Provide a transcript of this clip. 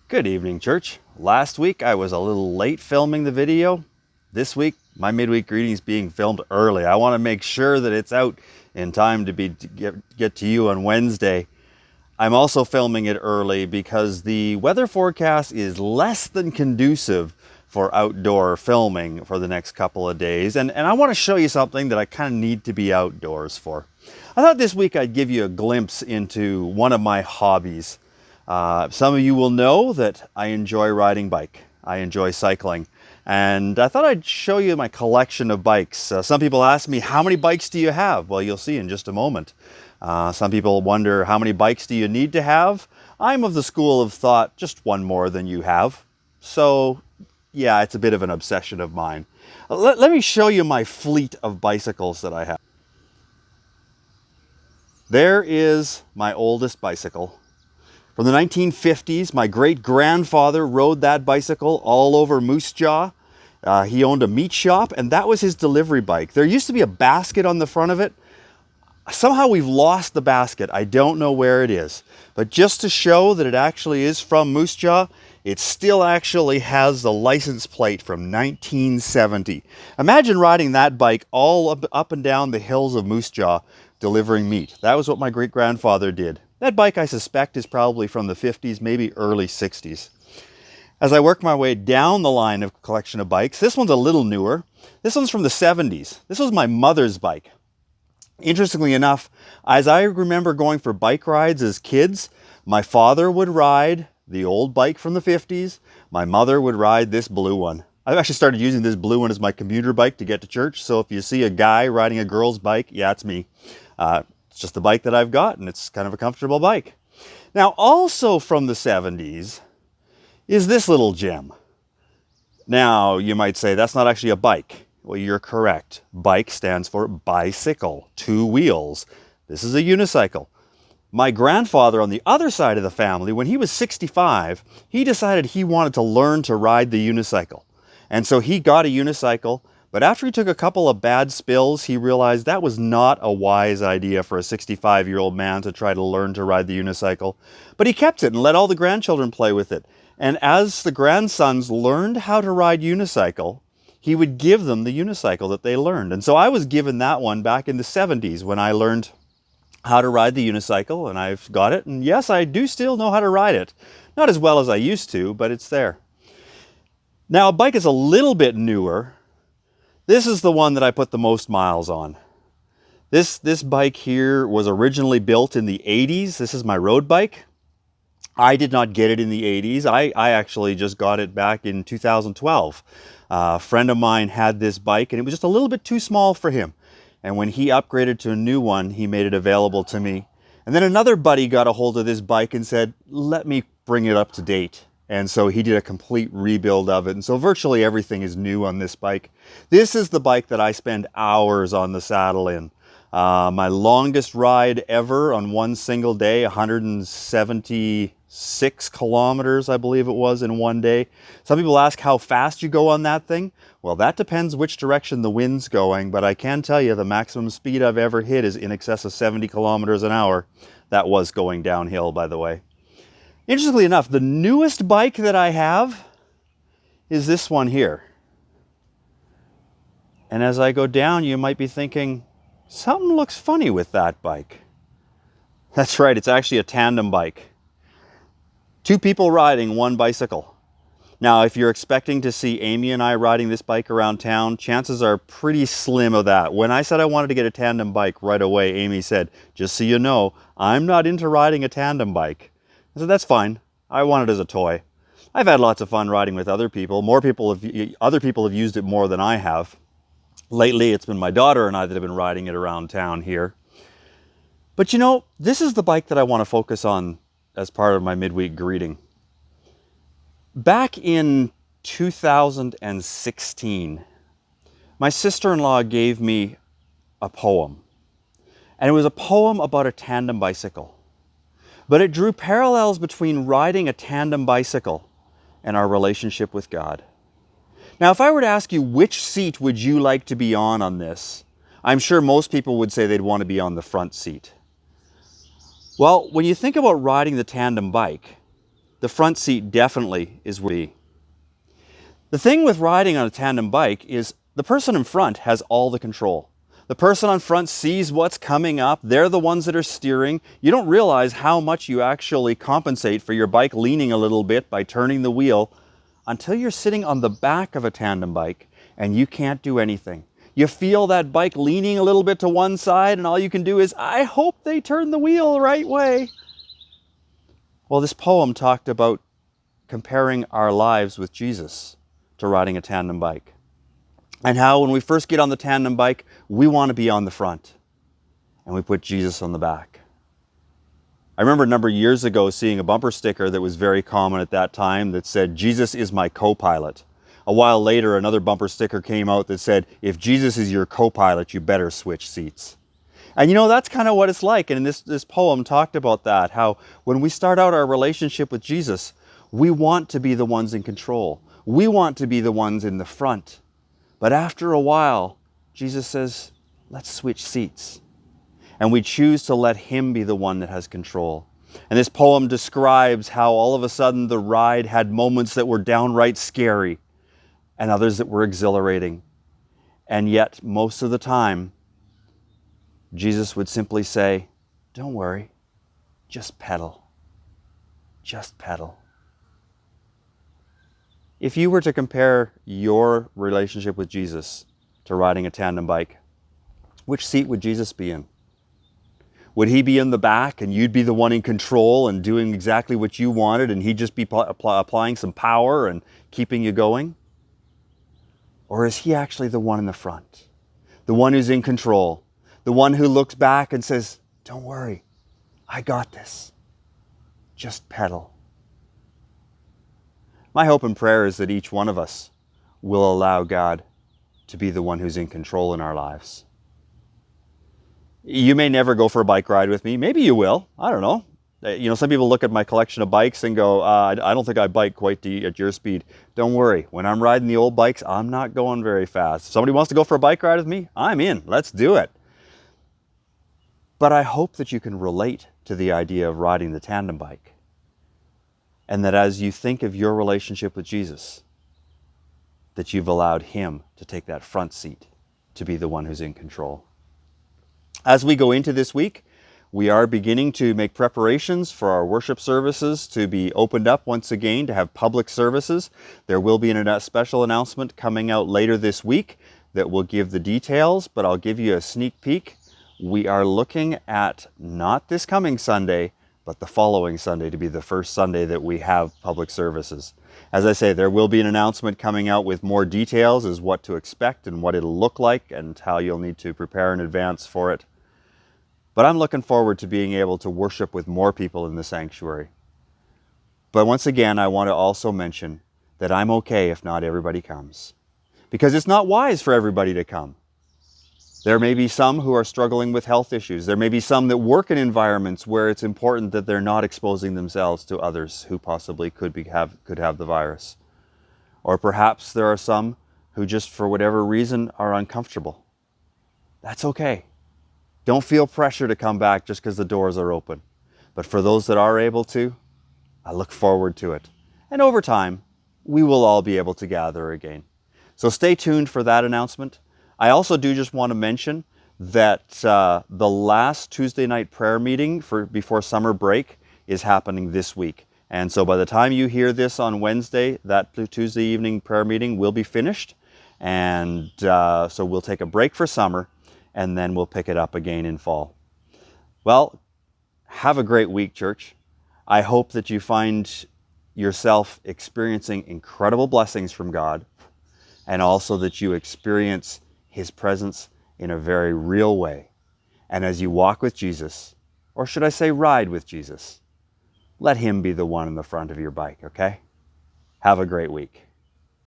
Good evening, church. Last week I was a little late filming the video. This week, my midweek greeting is being filmed early. I want to make sure that it's out in time to get to you on Wednesday. I'm also filming it early because the weather forecast is less than conducive for outdoor filming for the next couple of days. And I want to show you something that I kind of need to be outdoors for. I thought this week I'd give you a glimpse into one of my hobbies. Some of you will know that I enjoy riding bike. I enjoy cycling. And I thought I'd show you my collection of bikes. Some people ask me, how many bikes do you have? Well, you'll see in just a moment. Some people wonder, how many bikes do you need to have? I'm of the school of thought, just one more than you have. So, yeah, it's a bit of an obsession of mine. Let me show you my fleet of bicycles that I have. There is my oldest bicycle. From the 1950s, my great-grandfather rode that bicycle all over Moose Jaw. He owned a meat shop, and that was his delivery bike. There used to be a basket on the front of it. Somehow we've lost the basket. I don't know where it is. But just to show that it actually is from Moose Jaw, it still actually has the license plate from 1970. Imagine riding that bike all up and down the hills of Moose Jaw delivering meat. That was what my great-grandfather did. That bike, I suspect, is probably from the 50s, maybe early 60s. As I work my way down the line of collection of bikes, this one's a little newer. This one's from the 70s. This was my mother's bike. Interestingly enough, as I remember going for bike rides as kids, my father would ride the old bike from the 50s. My mother would ride this blue one. I've actually started using this blue one as my commuter bike to get to church. So if you see a guy riding a girl's bike, yeah, it's me. It's just the bike that I've got, and it's kind of a comfortable bike. Now, also from the 70s is this little gem. Now, you might say that's not actually a bike. Well, you're correct. Bike stands for bicycle, 2 wheels. This is a unicycle. My grandfather on the other side of the family, when he was 65, he decided he wanted to learn to ride the unicycle. And so he got a unicycle. But after he took a couple of bad spills, he realized that was not a wise idea for a 65-year-old man to try to learn to ride the unicycle. But he kept it and let all the grandchildren play with it. And as the grandsons learned how to ride unicycle, he would give them the unicycle that they learned. And so I was given that one back in the 70s when I learned how to ride the unicycle, and I've got it. And yes, I do still know how to ride it. Not as well as I used to, but it's there. Now, a bike is a little bit newer. This is the one that I put the most miles on. This bike here was originally built in the 80s. This is my road bike. I did not get it in the 80s. I actually just got it back in 2012. A friend of mine had this bike, and it was just a little bit too small for him. And when he upgraded to a new one, he made it available to me. And then another buddy got a hold of this bike and said, let me bring it up to date. And so he did a complete rebuild of it. And so virtually everything is new on this bike. This is the bike that I spend hours on the saddle in. My longest ride ever on one single day, 176 kilometers, I believe it was, in one day. Some people ask how fast you go on that thing. Well, that depends which direction the wind's going, but I can tell you the maximum speed I've ever hit is in excess of 70 kilometers an hour. That was going downhill, by the way. Interestingly enough, the newest bike that I have is this one here. And as I go down, you might be thinking, something looks funny with that bike. That's right, it's actually a tandem bike. 2 people riding one bicycle. Now, if you're expecting to see Amy and I riding this bike around town, chances are pretty slim of that. When I said I wanted to get a tandem bike right away, Amy said, just so you know, I'm not into riding a tandem bike. I said, that's fine. I want it as a toy. I've had lots of fun riding with other people. Other people have used it more than I have. Lately, it's been my daughter and I that have been riding it around town here. But you know, this is the bike that I want to focus on as part of my midweek greeting. Back in 2016, my sister-in-law gave me a poem. And it was a poem about a tandem bicycle. But it drew parallels between riding a tandem bicycle and our relationship with God. Now, if I were to ask you which seat would you like to be on this, I'm sure most people would say they'd want to be on the front seat. Well, when you think about riding the tandem bike, the front seat definitely is where you be. The thing with riding on a tandem bike is the person in front has all the control. The person on front sees what's coming up. They're the ones that are steering. You don't realize how much you actually compensate for your bike leaning a little bit by turning the wheel until you're sitting on the back of a tandem bike and you can't do anything. You feel that bike leaning a little bit to one side and all you can do is, I hope they turn the wheel the right way. Well, this poem talked about comparing our lives with Jesus to riding a tandem bike. And how when we first get on the tandem bike, we want to be on the front. And we put Jesus on the back. I remember a number of years ago seeing a bumper sticker that was very common at that time that said, Jesus is my co-pilot. A while later, another bumper sticker came out that said, if Jesus is your co-pilot, you better switch seats. And that's kind of what it's like. And this poem talked about that, how when we start out our relationship with Jesus, we want to be the ones in control. We want to be the ones in the front. But after a while, Jesus says, let's switch seats. And we choose to let him be the one that has control. And this poem describes how all of a sudden the ride had moments that were downright scary and others that were exhilarating. And yet, most of the time, Jesus would simply say, don't worry, just pedal. Just pedal. If you were to compare your relationship with Jesus to riding a tandem bike, which seat would Jesus be in? Would he be in the back and you'd be the one in control and doing exactly what you wanted and he'd just be applying some power and keeping you going? Or is he actually the one in the front? The one who's in control? The one who looks back and says, don't worry, I got this. Just pedal. My hope and prayer is that each one of us will allow God to be the one who's in control in our lives. You may never go for a bike ride with me. Maybe you will. I don't know. Some people look at my collection of bikes and go, I don't think I bike quite at your speed. Don't worry. When I'm riding the old bikes, I'm not going very fast. If somebody wants to go for a bike ride with me, I'm in. Let's do it. But I hope that you can relate to the idea of riding the tandem bike. And that as you think of your relationship with Jesus, that you've allowed him to take that front seat to be the one who's in control. As we go into this week, we are beginning to make preparations for our worship services to be opened up once again to have public services. There will be a special announcement coming out later this week that will give the details, but I'll give you a sneak peek. We are looking at not this coming Sunday, but the following Sunday to be the first Sunday that we have public services. As I say, there will be an announcement coming out with more details as what to expect and what it'll look like and how you'll need to prepare in advance for it. But I'm looking forward to being able to worship with more people in the sanctuary. But once again, I want to also mention that I'm okay if not everybody comes, because it's not wise for everybody to come. There may be some who are struggling with health issues. There may be some that work in environments where it's important that they're not exposing themselves to others who possibly could have the virus. Or perhaps there are some who just for whatever reason are uncomfortable. That's okay. Don't feel pressure to come back just because the doors are open. But for those that are able to, I look forward to it. And over time, we will all be able to gather again. So stay tuned for that announcement. I also do just want to mention that the last Tuesday night prayer meeting before summer break is happening this week. And so by the time you hear this on Wednesday, that Tuesday evening prayer meeting will be finished. And so we'll take a break for summer, and then we'll pick it up again in fall. Well, have a great week, church. I hope that you find yourself experiencing incredible blessings from God, and also that you experience his presence in a very real way. And as you walk with Jesus, or should I say ride with Jesus, let him be the one in the front of your bike, okay? Have a great week.